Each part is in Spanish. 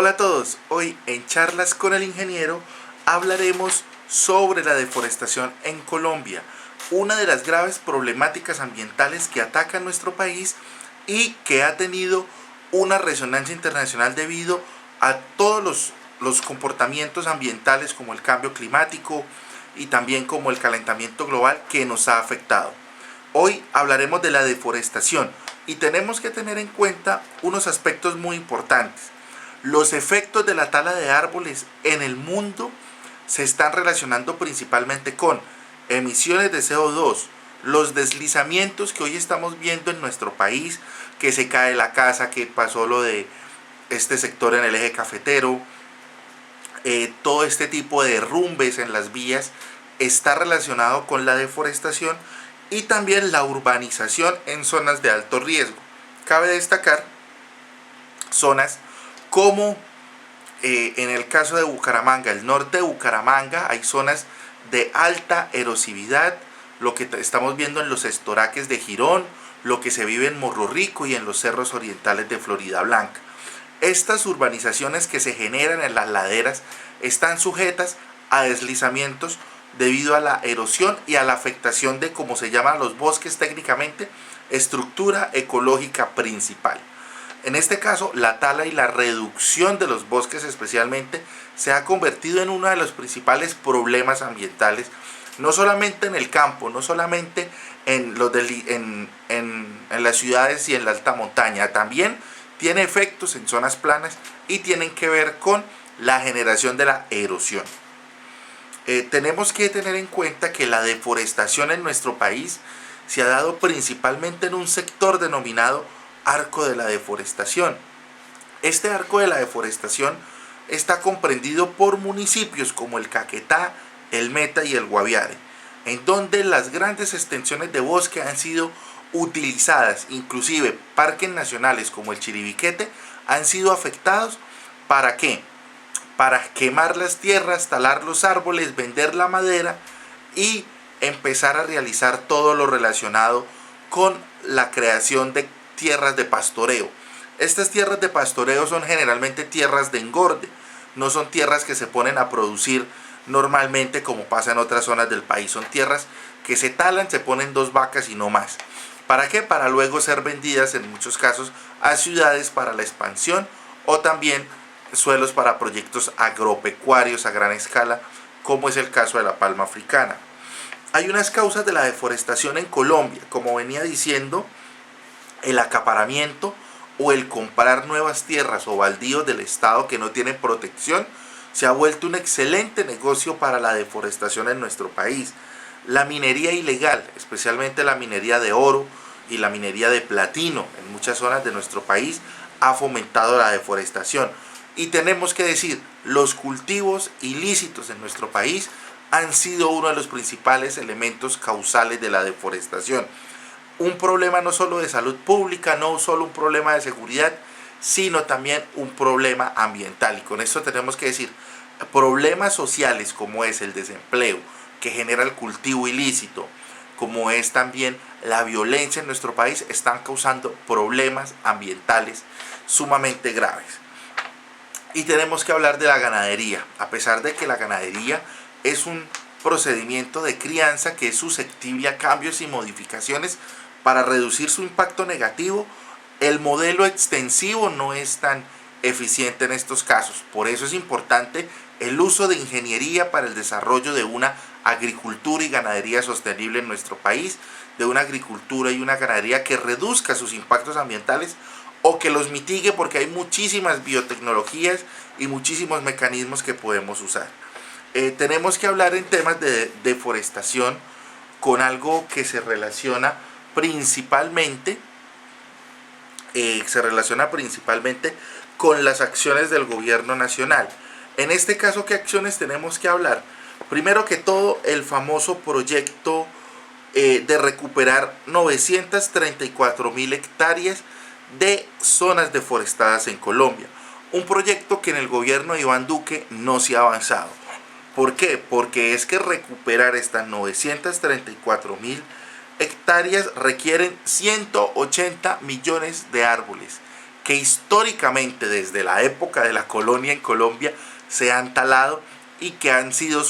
Hola a todos, hoy en Charlas con el Ingeniero hablaremos sobre la deforestación en Colombia, una de las graves problemáticas ambientales que ataca a nuestro país y que ha tenido una resonancia internacional debido a todos los comportamientos ambientales como el cambio climático y también como el calentamiento global que nos ha afectado. Hoy hablaremos de la deforestación y tenemos que tener en cuenta unos aspectos muy importantes. Los efectos de la tala de árboles en el mundo se están relacionando principalmente con emisiones de CO2, los deslizamientos que hoy estamos viendo en nuestro país, que se cae la casa, que pasó lo de este sector en el eje cafetero, todo este tipo de derrumbes en las vías está relacionado con la deforestación y también la urbanización en zonas de alto riesgo. Cabe destacar zonas como en el caso de Bucaramanga, el norte de Bucaramanga, hay zonas de alta erosividad, lo que estamos viendo en los estoraques de Girón, lo que se vive en Morro Rico y en los cerros orientales de Florida Blanca. Estas urbanizaciones que se generan en las laderas están sujetas a deslizamientos debido a la erosión y a la afectación de, como se llaman los bosques técnicamente, estructura ecológica principal. En este caso, la tala y la reducción de los bosques especialmente se ha convertido en uno de los principales problemas ambientales, no solamente en el campo, no solamente en las ciudades y en la alta montaña, también tiene efectos en zonas planas y tienen que ver con la generación de la erosión. Tenemos que tener en cuenta que la deforestación en nuestro país se ha dado principalmente en un sector denominado arco de la deforestación. Este arco de la deforestación está comprendido por municipios como el Caquetá, el Meta y el Guaviare, en donde las grandes extensiones de bosque han sido utilizadas, inclusive parques nacionales como el Chiribiquete han sido afectados. ¿Para qué? Para quemar las tierras, talar los árboles, vender la madera y empezar a realizar todo lo relacionado con la creación de tierras de pastoreo. Estas tierras de pastoreo son generalmente tierras de engorde, no son tierras que se ponen a producir normalmente como pasa en otras zonas del país. Son tierras que se talan, se ponen 2 vacas y no más. ¿Para qué? Para luego ser vendidas en muchos casos a ciudades para la expansión o también suelos para proyectos agropecuarios a gran escala, como es el caso de la palma africana. Hay unas causas de la deforestación en Colombia, como venía diciendo, el acaparamiento o el comprar nuevas tierras o baldíos del Estado que no tienen protección se ha vuelto un excelente negocio para la deforestación en nuestro país. La minería ilegal, especialmente la minería de oro y la minería de platino en muchas zonas de nuestro país, ha fomentado la deforestación. Y tenemos que decir, los cultivos ilícitos en nuestro país han sido uno de los principales elementos causales de la deforestación. Un problema no solo de salud pública, no solo un problema de seguridad, sino también un problema ambiental. Y con esto tenemos que decir, problemas sociales como es el desempleo, que genera el cultivo ilícito, como es también la violencia en nuestro país, están causando problemas ambientales sumamente graves. Y tenemos que hablar de la ganadería, a pesar de que la ganadería es un procedimiento de crianza que es susceptible a cambios y modificaciones para reducir su impacto negativo. El modelo extensivo no es tan eficiente en estos casos. Por eso es importante el uso de ingeniería para el desarrollo de una agricultura y ganadería sostenible en nuestro país, de una agricultura y una ganadería que reduzca sus impactos ambientales o que los mitigue, porque hay muchísimas biotecnologías y muchísimos mecanismos que podemos usar. Tenemos que hablar en temas de deforestación con algo que se relaciona principalmente con las acciones del gobierno nacional. En este caso, ¿qué acciones tenemos que hablar? Primero que todo, el famoso proyecto de recuperar 934.000 hectáreas de zonas deforestadas en Colombia. Un proyecto que en el gobierno de Iván Duque no se ha avanzado. ¿Por qué? Porque es que recuperar estas 934.000 hectáreas requieren 180 millones de árboles, que históricamente desde la época de la colonia en Colombia se han talado y que han sido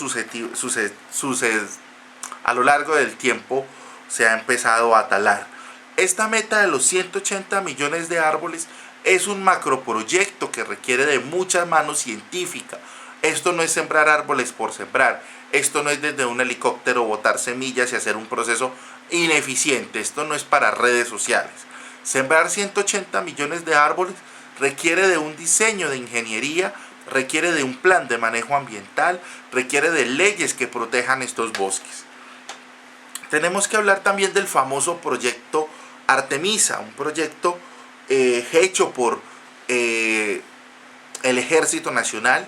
a lo largo del tiempo se ha empezado a talar. Esta meta de los 180 millones de árboles es un macroproyecto que requiere de mucha mano científica. Esto no es sembrar árboles por sembrar. Esto no es desde un helicóptero botar semillas y hacer un proceso ineficiente. Esto no es para redes sociales. Sembrar 180 millones de árboles requiere de un diseño de ingeniería, requiere de un plan de manejo ambiental, requiere de leyes que protejan estos bosques. Tenemos que hablar también del famoso proyecto Artemisa, un proyecto hecho por el Ejército Nacional,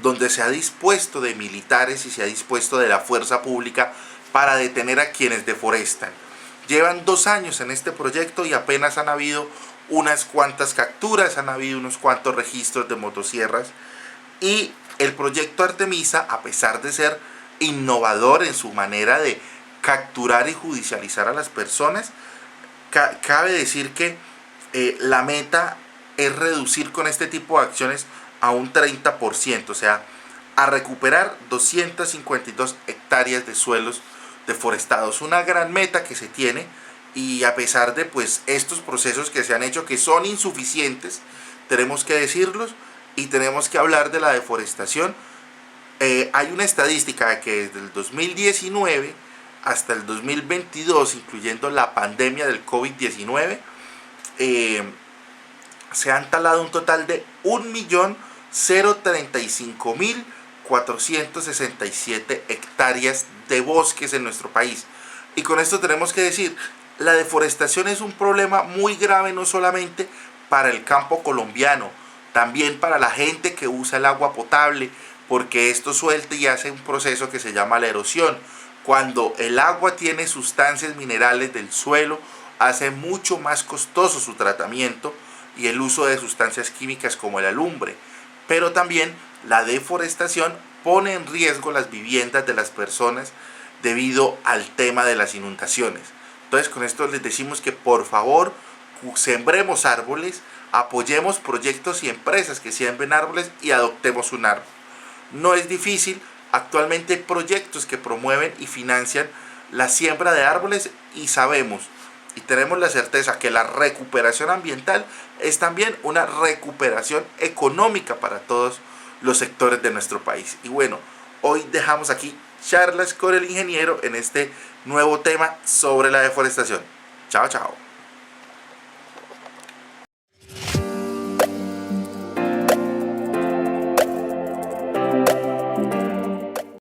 donde se ha dispuesto de militares y se ha dispuesto de la fuerza pública para detener a quienes deforestan. Llevan 2 años en este proyecto y apenas han habido unas cuantas capturas, han habido unos cuantos registros de motosierras, y el proyecto Artemisa, a pesar de ser innovador en su manera de capturar y judicializar a las personas, cabe decir que la meta es reducir con este tipo de acciones a un 30%, o sea, a recuperar 252 hectáreas de suelos deforestados. Una gran meta que se tiene, y a pesar de pues estos procesos que se han hecho, que son insuficientes, tenemos que decirlos y tenemos que hablar de la deforestación. Hay una estadística de que desde el 2019 hasta el 2022, incluyendo la pandemia del COVID-19, se han talado un total de 1.035.467 hectáreas de bosques en nuestro país. Y con esto tenemos que decir, la deforestación es un problema muy grave no solamente para el campo colombiano, también para la gente que usa el agua potable, porque esto suelta y hace un proceso que se llama la erosión. Cuando el agua tiene sustancias minerales del suelo, hace mucho más costoso su tratamiento y el uso de sustancias químicas como el alumbre. Pero también la deforestación pone en riesgo las viviendas de las personas debido al tema de las inundaciones. Entonces, con esto les decimos que por favor sembremos árboles, apoyemos proyectos y empresas que siembren árboles y adoptemos un árbol. No es difícil. Actualmente hay proyectos que promueven y financian la siembra de árboles, y sabemos y tenemos la certeza que la recuperación ambiental es también una recuperación económica para todos los sectores de nuestro país. Y bueno, hoy dejamos aquí charlas con el ingeniero en este nuevo tema sobre la deforestación. Chao, chao.